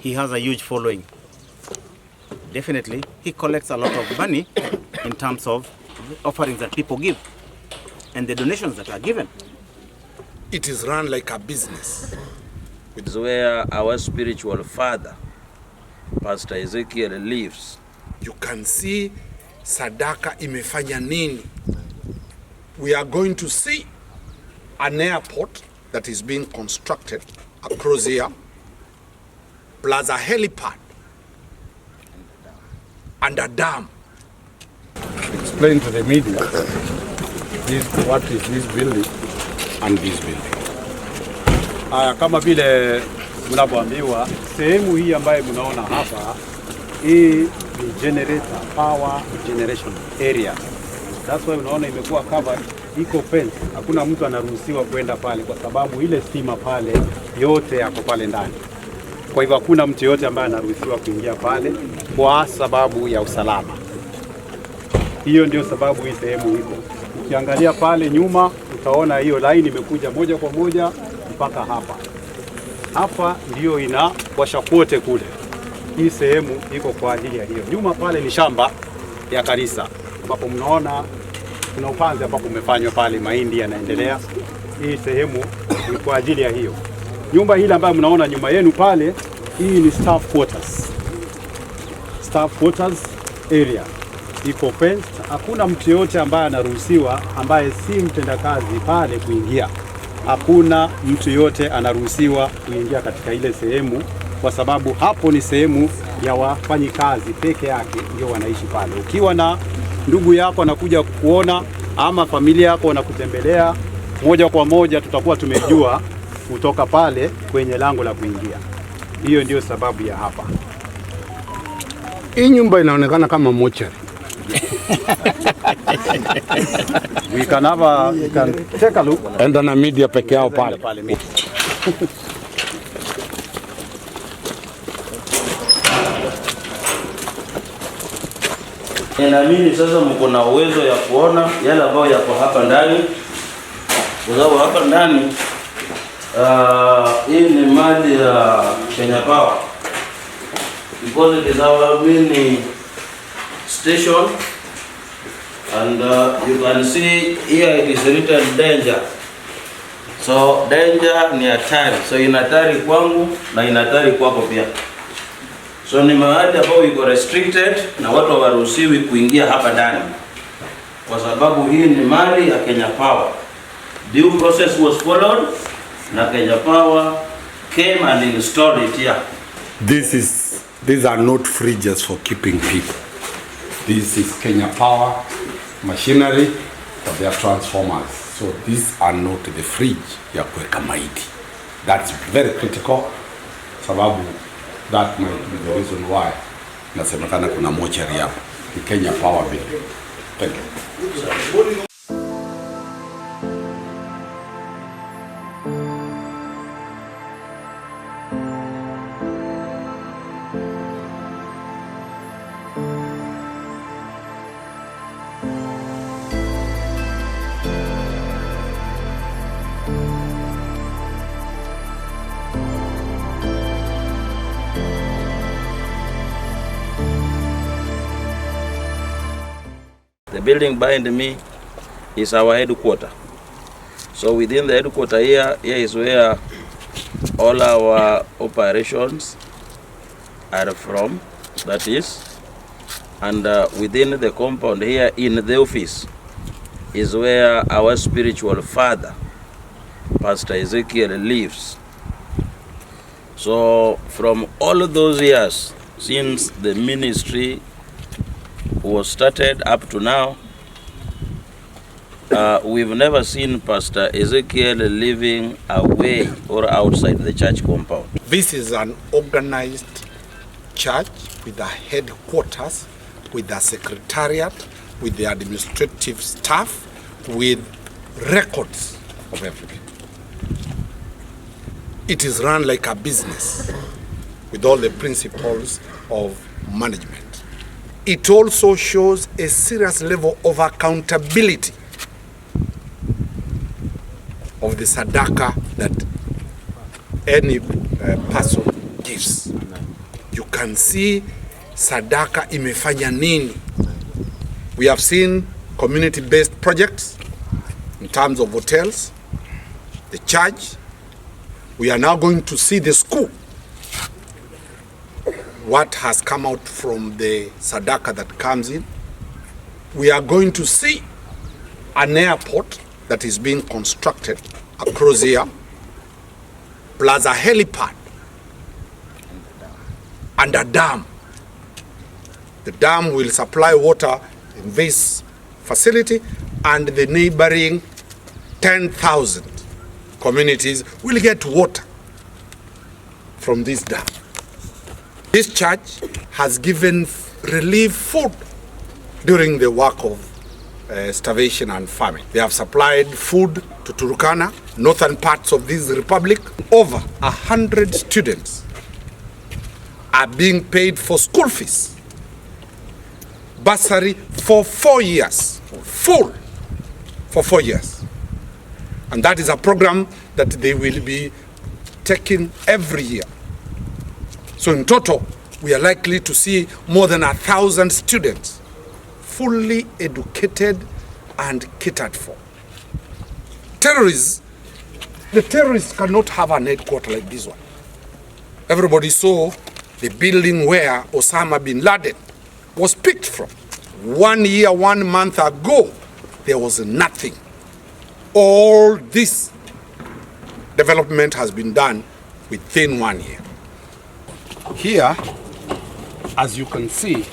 he has a huge following. Definitely, he collects a lot of money in terms of offerings that people give and the donations that are given. It is run like a business. It's where our spiritual father, Pastor Ezekiel, lives. You can see sadaka imefanya nini. We are going to see an airport that is being constructed across here, plus a helipad and a dam. Explain to the media what is this building and this building. Kama vile mnapoambiwa, sehemu hii ambayo mnaona hapa, hii ni generator, power generation area. That's why unaona imekuwa covered, iko fence. Hakuna mtu anaruhusiwa kwenda pale kwa sababu ile stima pale yote yako pale ndani. Kwa hivyo hakuna mtu yote ambaye anaruhusiwa kuingia pale kwa sababu ya usalama. Hiyo ndio sababu hii sehemu iko. Ukiangalia pale nyuma utaona hiyo line imekuja moja kwa moja mpaka hapa. Hapa ndio inawasha kote kule. Hii sehemu iko kwa ajili ya hiyo. Nyuma pale ni shamba ya kanisa ambapo mnaona kuna upanzi ambapo umefanywa pale, mahindi yanaendelea. Hii sehemu ni kwa ajili ya hiyo. Nyumba hili ambayo mnaona nyuma yenu pale, hii ni staff quarters. Staff quarters area. Iko fenced. Hakuna mtu yote ambaye anaruhusiwa ambaye si mtendakazi pale kuingia. Hakuna mtu yote anaruhusiwa kuingia katika ile sehemu kwa sababu hapo ni sehemu ya wafanyikazi peke yake ndio wanaishi pale. Ukiwa na ndugu yako anakuja kuona ama familia yako wanakutembelea, moja kwa moja tutakuwa tumejua kutoka pale kwenye lango la kuingia. Hiyo ndio sababu ya hapa. Hii nyumba inaonekana kama mochari. We can take a look. Enda na media peke yao pale. Naamini sasa mko na uwezo ya kuona yale ambayo yako hapa ndani. Kwa sababu hapa ndani hii ni mali ya Kenya Power. Because it is our mini station, and you can see here it is written danger. So danger ni hatari. So ina hatari kwangu na ina hatari kwako pia. So ni mahali ambapo iko restricted na watu hawaruhusiwi kuingia hapa ndani. Kwa sababu hii ni mali ya Kenya Power. Due process was followed na Kenya Power came and installed it here. These are not fridges for keeping people. This is Kenya Power machinery for their transformers. So these are not the fridge ya kuweka maiti. That's very critical. Sababu that might be the reason why nasemekana kuna mochari hapa. The Kenya Power building. Thank you. The building behind me is our headquarters. So within the headquarters here is where all our operations are from, that is. And within the compound here in the office is where our spiritual father, Pastor Ezekiel, lives. So from all those years since the ministry was started up to now, we've never seen Pastor Ezekiel living away or outside the church compound. This is an organized church with a headquarters, with a secretariat, with the administrative staff, with records of everything. It is run like a business with all the principles of management. It also shows a serious level of accountability of the sadaka that any person gives. You can see sadaka imefanya nini. We have seen community-based projects in terms of hotels, the church. We are now going to see the school. What has come out from the sadaka that comes in. We are going to see an airport that is being constructed across here, plus a helipad and a dam. The dam will supply water in this facility, and the neighboring 10,000 communities will get water from this dam. This church has given relief food during the work of starvation and famine. They have supplied food to Turkana, northern parts of this republic. Over 100 students are being paid for school fees, bursary for 4 years, full for 4 years. And that is a program that they will be taking every year. So in total, we are likely to see more than 1,000 students fully educated and catered for. The terrorists cannot have an headquarter like this one. Everybody saw the building where Osama bin Laden was picked from. 1 year, 1 month ago, there was nothing. All this development has been done within 1 year. Here, as you can see,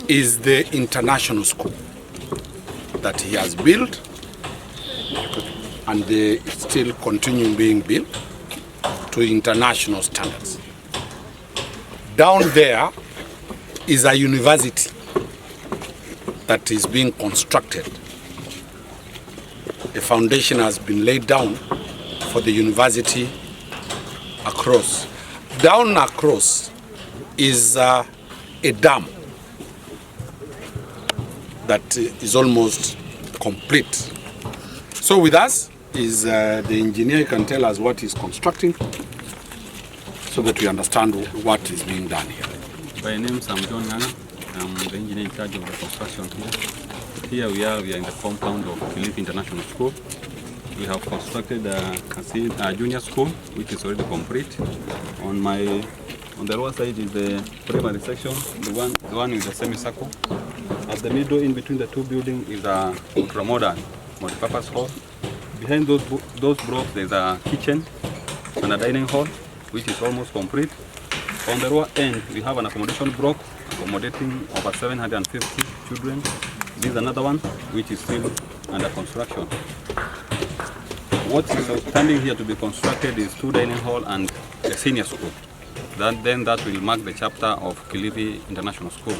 is the international school that he has built, and they still continue being built to international standards. Down there is a university that is being constructed. A foundation has been laid down for the university across. Down across is a dam that is almost complete. So with us is the engineer. He can tell us what he's constructing so that we understand what is being done here. My name is John Nana. I'm the engineer in charge of the construction here. Here we are in the compound of Kilifi International School. We have constructed a junior school, which is already complete. On the lower side is the primary section, the one with the semicircle. At the middle, in between the two buildings, is a ultra-modern multi-purpose hall. Behind those blocks, there's a kitchen and a dining hall, which is almost complete. On the lower end, we have an accommodation block accommodating over 750 children. This is another one, which is still under construction. What is outstanding here to be constructed is 2 dining hall and a senior school. That will mark the chapter of Kilifi International School.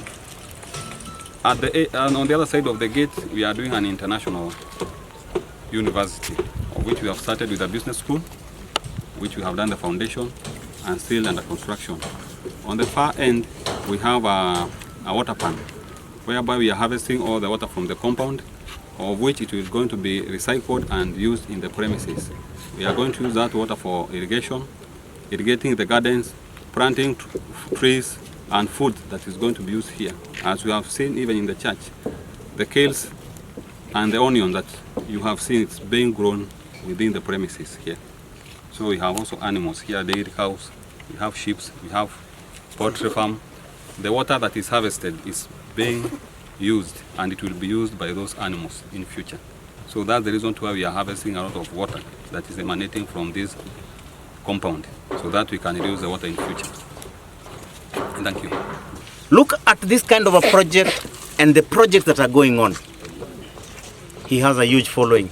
And on the other side of the gate, we are doing an international university, of which we have started with a business school, which we have done the foundation and still under construction. On the far end, we have a water pan, whereby we are harvesting all the water from the compound, of which it is going to be recycled and used in the premises. We are going to use that water for irrigation, irrigating the gardens, planting trees and food that is going to be used here. As we have seen even in the church, the kales and the onion that you have seen, it's being grown within the premises here. So we have also animals here, dairy cows, we have sheep, we have poultry farm. The water that is harvested is being used, and it will be used by those animals in future. So that's the reason why we are harvesting a lot of water that is emanating from this compound, so that we can reuse the water in future. Thank you. Look at this kind of a project and the projects that are going on. He has a huge following.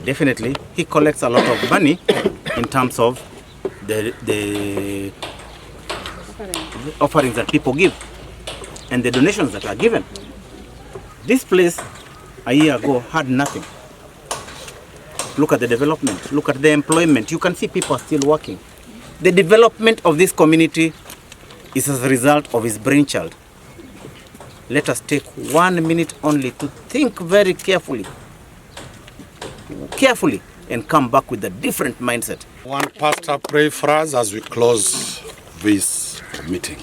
Definitely, he collects a lot of money in terms of the offerings that people give and the donations that are given. This place a year ago had nothing. Look at the development, look at the employment. You can see people are still working. The development of this community is as a result of his brainchild. Let us take 1 minute only to think very carefully and come back with a different mindset. One pastor pray for us as we close this meeting.